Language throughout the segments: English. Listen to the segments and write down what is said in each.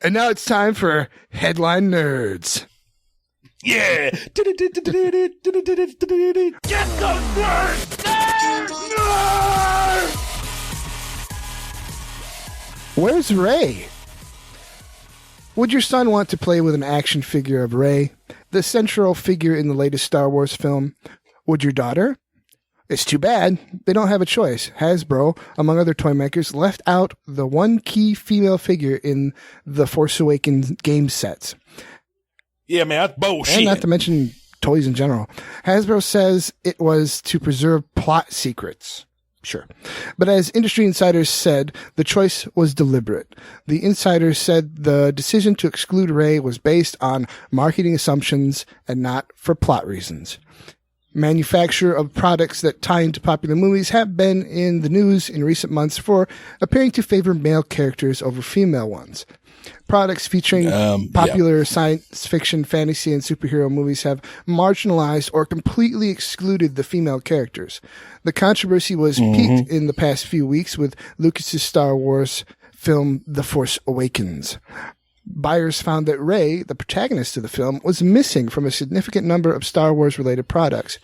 And now it's time for Headline Nerds. Yeah! Get those nerds! Nerds! Where's Rey? Would your son want to play with an action figure of Rey, the central figure in the latest Star Wars film? Would your daughter? It's too bad. They don't have a choice. Hasbro, among other toy makers, left out the one key female figure in the Force Awakens game sets. Yeah, man, that's bullshit. And not to mention toys in general. Hasbro says it was to preserve plot secrets. Sure. But as industry insiders said, the choice was deliberate. The insiders said the decision to exclude Rey was based on marketing assumptions and not for plot reasons. Manufacturer of products that tie into popular movies have been in the news in recent months for appearing to favor male characters over female ones. Products featuring popular science fiction, fantasy, and superhero movies have marginalized or completely excluded the female characters. The controversy was peaked in the past few weeks with Lucas's Star Wars film The Force Awakens. Buyers found that Rey, the protagonist of the film, was missing from a significant number of Star Wars-related products.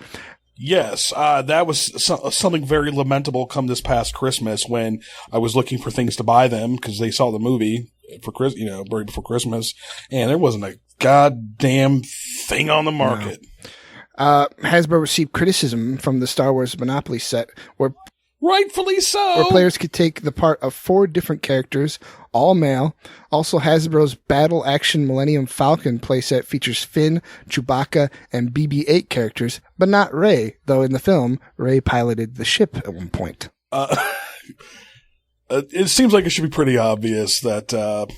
Yes, that was something very lamentable come this past Christmas when I was looking for things to buy them because they saw the movie for right before Christmas, and there wasn't a goddamn thing on the market. No. Hasbro received criticism from the Star Wars Monopoly set, where rightfully so, where players could take the part of 4 different characters, all male. Also, Hasbro's Battle Action Millennium Falcon playset features Finn, Chewbacca, and BB-8 characters, but not Rey, though in the film, Rey piloted the ship at one point. It seems like it should be pretty obvious that, of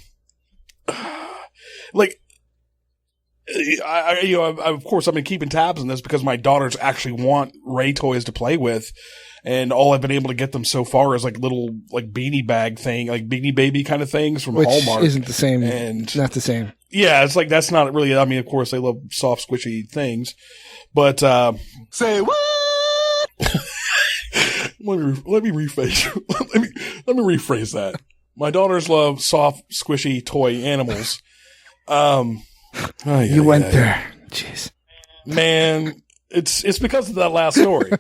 course, I've been keeping tabs on this because my daughters actually want Rey toys to play with. And all I've been able to get them so far is like little like beanie bag thing, like Beanie Baby kind of things from Hallmark. Which isn't the same. And not the same. Yeah, it's like that's not really. I mean, of course, they love soft, squishy things, but say what? let me rephrase. let me rephrase that. My daughters love soft, squishy toy animals. You went there, jeez, man. It's because of that last story.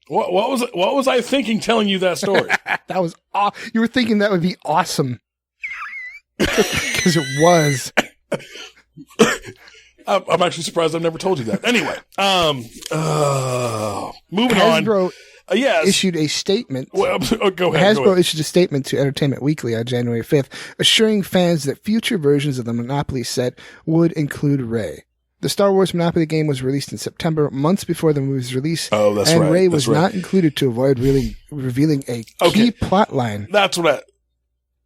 What was I thinking telling you that story? That was you were thinking that would be awesome. Because it was. I'm actually surprised I've never told you that. Anyway, moving Hasbro on. Yes. Issued a statement. Well, go ahead. Hasbro issued a statement to Entertainment Weekly on January 5th, assuring fans that future versions of the Monopoly set would include Rey. The Star Wars Monopoly game was released in September, months before the movie's release. Oh, that's and right. Rey was not included to avoid revealing a key plot line. That's what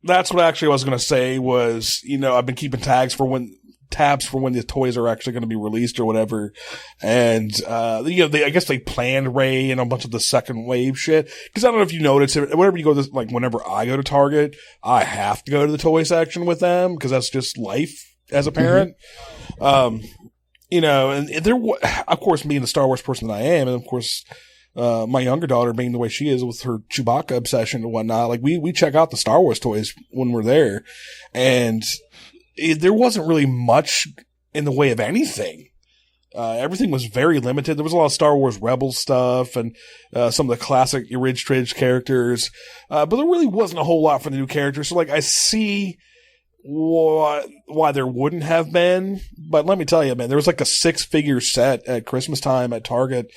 actually I was going to say was, I've been keeping tabs for when the toys are actually going to be released or whatever. And, I guess they planned Rey and a bunch of the second wave shit. Cause I don't know if you notice, whenever you go to, whenever I go to Target, I have to go to the toy section with them cause that's just life as a parent. And there, of course, being the Star Wars person that I am, and of course, my younger daughter being the way she is with her Chewbacca obsession and whatnot, we check out the Star Wars toys when we're there. And, there wasn't really much in the way of anything. Everything was very limited. There was a lot of Star Wars Rebels stuff and some of the classic Ridge characters. But there really wasn't a whole lot for the new characters. So, I see why there wouldn't have been. But let me tell you, man, there was a 6-figure set at Christmas time at Target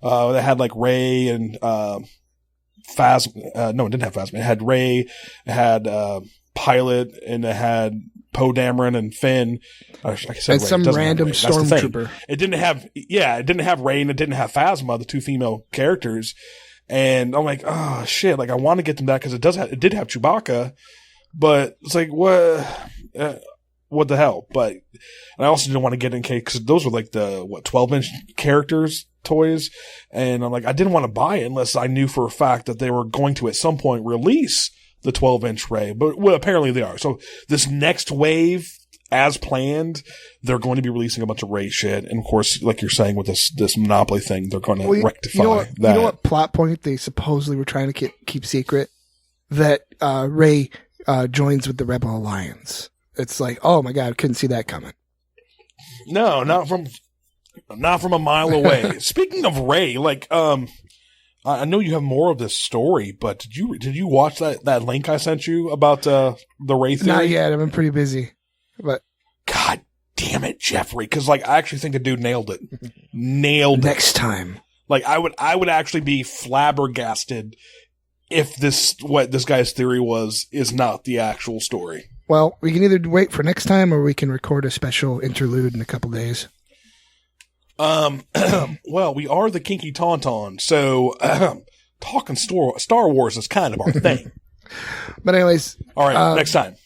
that had Rey and Phasma. No, it didn't have Phasma. It had Rey, it had Pilot, and it had Poe Dameron and Finn. Like I said, and some random stormtrooper. It didn't have Rey and it didn't have Phasma, the 2 female characters. And I'm like, oh shit! I want to get them that because it did have Chewbacca, but it's what the hell? But I also didn't want to get in case because those were the 12-inch characters toys, and I'm I didn't want to buy it unless I knew for a fact that they were going to at some point release the 12-inch Rey, but apparently they are. So this next wave, as planned, they're going to be releasing a bunch of Rey shit. And of course, like you're saying with this Monopoly thing, they're going to rectify that. You know what plot point they supposedly were trying to keep secret? that Rey joins with the Rebel Alliance. It's like, oh my God, couldn't see that coming. No, not from a mile away. Speaking of Rey, like, I know you have more of this story, but did you watch that link I sent you about the Rey theory? Not yet. I've been pretty busy, but God damn it, Jeffrey, because like I actually think the dude nailed it. Next time. Like I would actually be flabbergasted if what this guy's theory is not the actual story. Well, we can either wait for next time or we can record a special interlude in a couple days. Well, we are the Kinky TaunTaun, so talking Star Wars is kind of our thing. But anyways, all right, next time.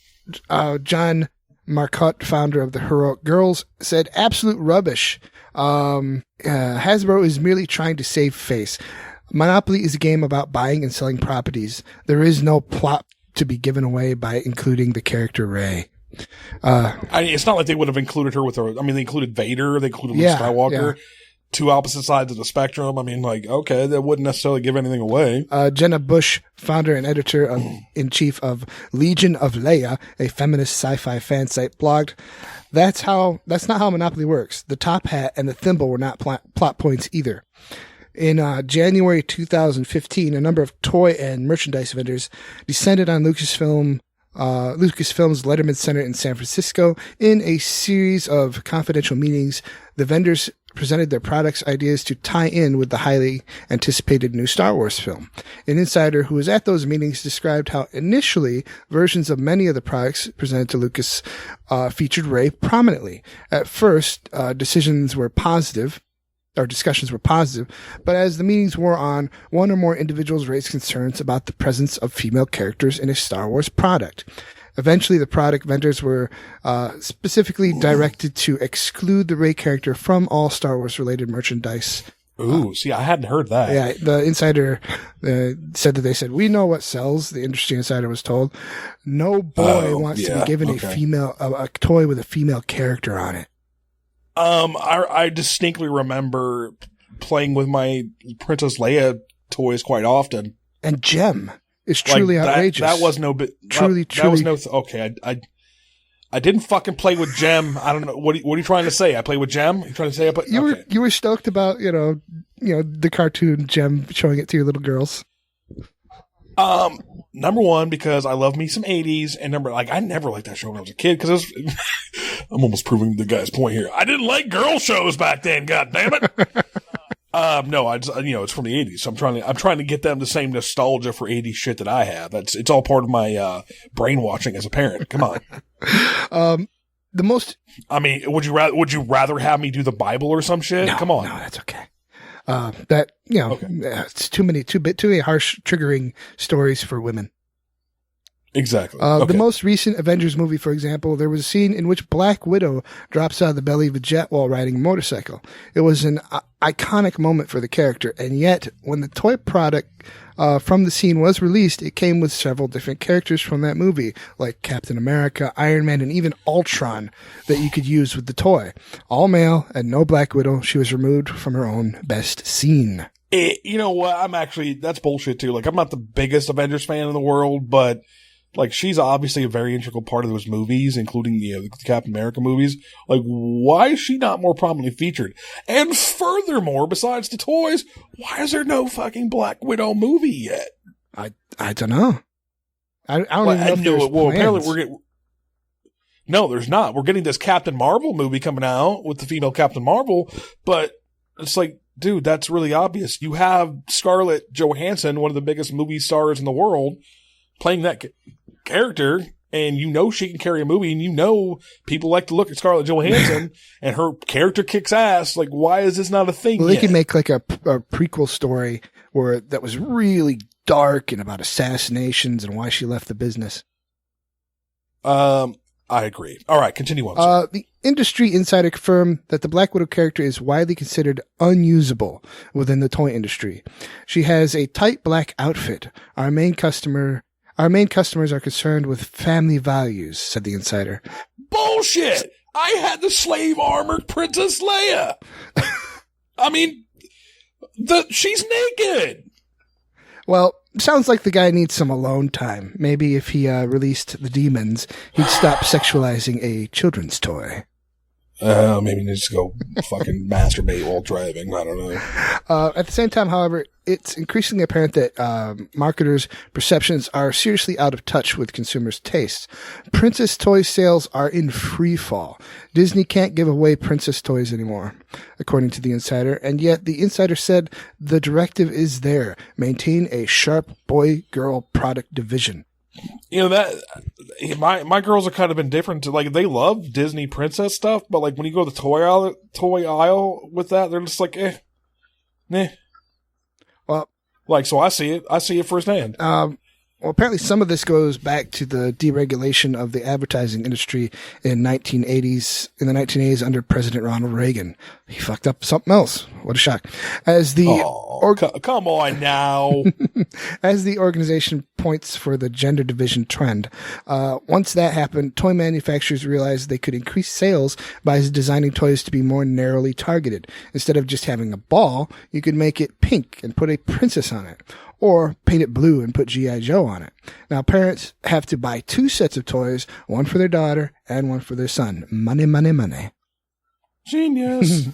John Marcotte, founder of the Heroic Girls, said absolute rubbish. Hasbro is merely trying to save face. Monopoly is a game about buying and selling properties. There is no plot to be given away by including the character Rey. It's not like they would have included her they included Vader, they included Luke Skywalker, two opposite sides of the spectrum. I mean, like, okay, that wouldn't necessarily give anything away. Jenna Bush, founder and editor-in-chief of Legion of Leia, a feminist sci-fi fan site, blogged, that's not how Monopoly works. The top hat and the thimble were not plot points either. In January 2015, a number of toy and merchandise vendors descended on Lucasfilm's Letterman Center in San Francisco. In a series of confidential meetings, the vendors presented their products ideas to tie in with the highly anticipated new Star Wars film. An insider who was at those meetings described how initially versions of many of the products presented to Lucas featured Rey prominently. At first, discussions were positive, but as the meetings wore on, one or more individuals raised concerns about the presence of female characters in a Star Wars product. Eventually, the product vendors were specifically directed to exclude the Rey character from all Star Wars-related merchandise. Ooh, see, I hadn't heard that. Yeah, the insider said, we know what sells, the industry insider was told. No boy wants to be given a toy with a female character on it. I distinctly remember playing with my Princess Leia toys quite often. And Gem is truly outrageous. That was no bit. Truly. That was no. Okay, I didn't fucking play with Gem. I don't know. What are you trying to say? I played with Gem? You trying to say you were stoked about the cartoon Gem, showing it to your little girls. Number one, because I love me some 80s, and I never liked that show when I was a kid, because I'm almost proving the guy's point here. I didn't like girl shows back then, god damn it. No, it's from the 80s, so I'm trying to get them the same nostalgia for 80s shit that I have. It's all part of my, brainwashing as a parent. Come on. Would you rather have me do the Bible or some shit? No, come on. No, that's okay. It's too many harsh, triggering stories for women. Exactly. The most recent Avengers movie, for example, there was a scene in which Black Widow drops out of the belly of a jet while riding a motorcycle. It was an iconic moment for the character, and yet, when the toy product from the scene was released, it came with several different characters from that movie, like Captain America, Iron Man, and even Ultron, that you could use with the toy. All male and no Black Widow. She was removed from her own best scene. You know what? That's bullshit too. Like, I'm not the biggest Avengers fan in the world, but like, she's obviously a very integral part of those movies, including, the Captain America movies. Like, why is she not more prominently featured? And furthermore, besides the toys, why is there no fucking Black Widow movie yet? I don't know. I don't even know if there's apparently no, there's not. We're getting this Captain Marvel movie coming out with the female Captain Marvel, but it's like, dude, that's really obvious. You have Scarlett Johansson, one of the biggest movie stars in the world, playing that character, and she can carry a movie, and people like to look at Scarlett Johansson, and her character kicks ass. Like, why is this not a thing yet? They could make like a prequel story that was really dark and about assassinations and why she left the business. I agree. All right, continue on. The industry insider confirmed that the Black Widow character is widely considered unusable within the toy industry. She has a tight black outfit. Our main customers are concerned with family values, said the insider. Bullshit! I had the slave armored Princess Leia. I mean, she's naked. Well, Sounds like the guy needs some alone time. Maybe if he released the demons, he'd stop sexualizing a children's toy. Maybe he needs to go fucking masturbate while driving. I don't know. At the same time, however, it's increasingly apparent that marketers' perceptions are seriously out of touch with consumers' tastes. Princess toy sales are in free fall. Disney can't give away princess toys anymore, according to the insider, and yet the insider said the directive is there. Maintain a sharp boy-girl product division. You know, that my girls have kind of been different. Like, they love Disney princess stuff, but like when you go to the toy aisle with that, they're just like, nah. Well, like, so I see it firsthand. Well, apparently some of this goes back to the deregulation of the advertising industry in the 1980s under President Ronald Reagan. He fucked up something else. What a shock. Come on now. As the organization points for the gender division trend, once that happened, toy manufacturers realized they could increase sales by designing toys to be more narrowly targeted. Instead of just having a ball, you could make it pink and put a princess on it. Or paint it blue and put G.I. Joe on it. Now, parents have to buy 2 sets of toys, one for their daughter and one for their son. Money, money, money. Genius.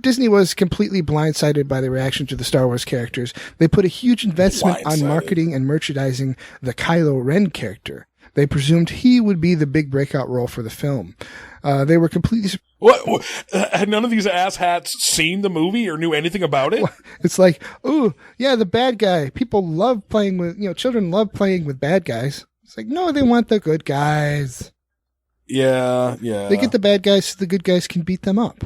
Disney was completely blindsided by the reaction to the Star Wars characters. They put a huge investment on marketing and merchandising the Kylo Ren character. They presumed he would be the big breakout role for the film. They were completely... What? Had none of these asshats seen the movie or knew anything about it? It's like, ooh, yeah, the bad guy. People love playing with, children love playing with bad guys. It's like, no, they want the good guys. Yeah. They get the bad guys so the good guys can beat them up.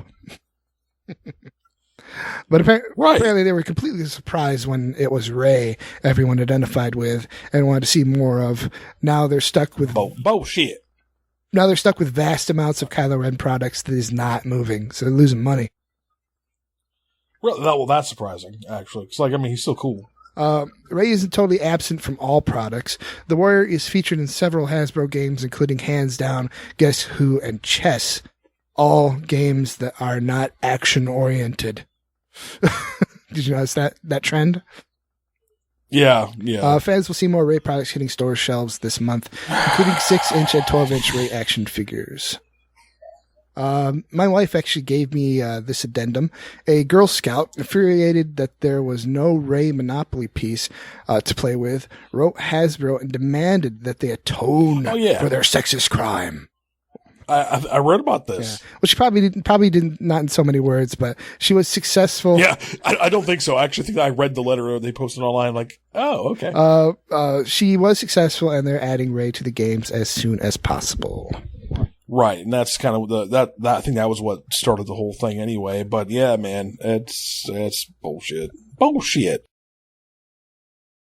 But apparently they were completely surprised when it was Rey everyone identified with and wanted to see more of. Now they're stuck with... Bullshit. Now they're stuck with vast amounts of Kylo Ren products that is not moving, so they're losing money. Well, that's surprising, actually. It's like, he's still cool. Rey isn't totally absent from all products. The Warrior is featured in several Hasbro games, including Hands Down, Guess Who, and Chess. All games that are not action-oriented. Did you notice that trend? Yeah. Fans will see more Rey products hitting store shelves this month, including 6-inch and 12-inch Rey action figures. My wife actually gave me this addendum. A Girl Scout, infuriated that there was no Rey Monopoly piece to play with, wrote Hasbro and demanded that they atone for their sexist crime. I read about this. Yeah. Well, she probably didn't, not in so many words, but she was successful. Yeah, I don't think so. I actually think I read the letter they posted online. Like, oh, okay. She was successful, and they're adding Rey to the games as soon as possible. Right, and that's kind of that. I think that was what started the whole thing, anyway. But yeah, man, it's bullshit. Bullshit.